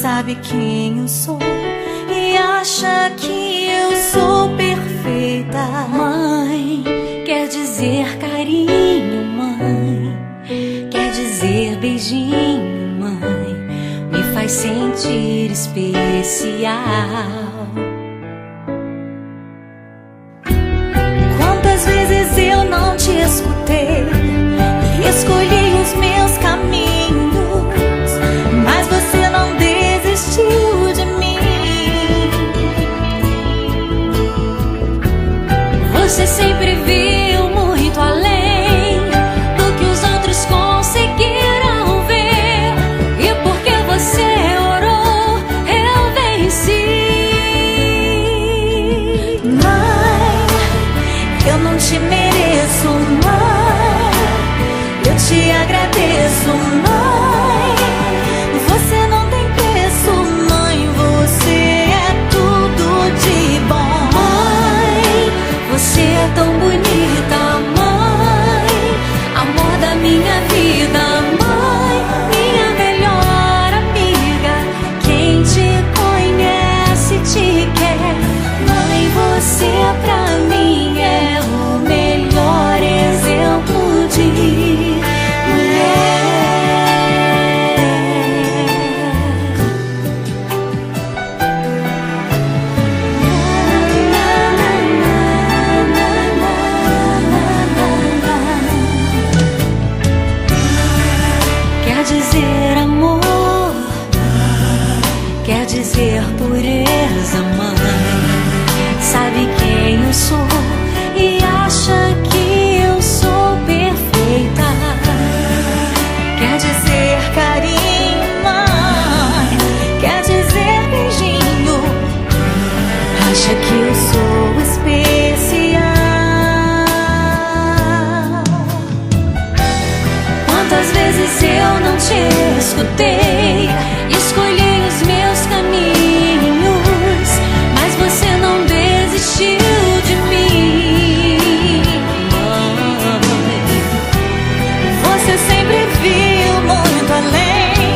sabe quem eu sou e acha que eu sou perfeita. Mãe, quer dizer carinho, mãe, quer dizer beijinho, mãe, me faz sentir especial. Quantas vezes eu não te escutei e escolhi os meus caminhos, mas você não desistiu de mim. Você sempre viu muito além do que os outros conseguiram ver, e porque você orou, eu venci. Mãe, eu não te mereço, mãe, eu te agradeço, mãe. Você não tem preço, mãe, você é tudo de bom. Mãe, você é tão bonita, mãe, amor da minha vida, mãe, minha melhor amiga. Quem te conhece te quer, mãe, você pra mim é o melhor exemplo de mulher. Quer dizer amor, quer dizer pureza, mãe, sabe quem eu sou e acha que eu sou perfeita. Quer dizer carinho, mãe, quer dizer beijinho, acha que eu sou especial. Quantas vezes eu não te escutei, escolhi os meus caminhos, mas você não desistiu de mim. Você sempre viu muito além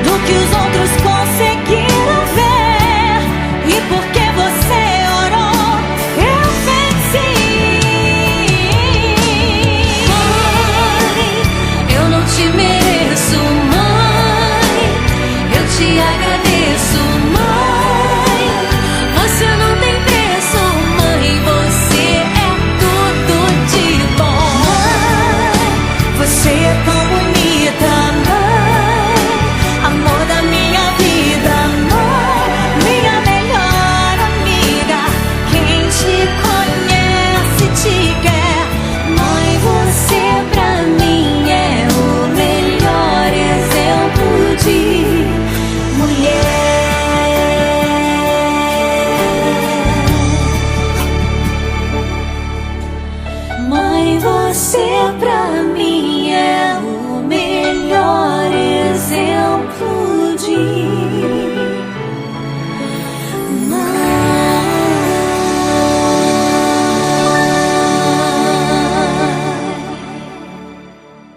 do que os outros conseguiram ver, e porque você orou, eu venci. Mãe, eu não te mereço, mãe, eu te agradeço.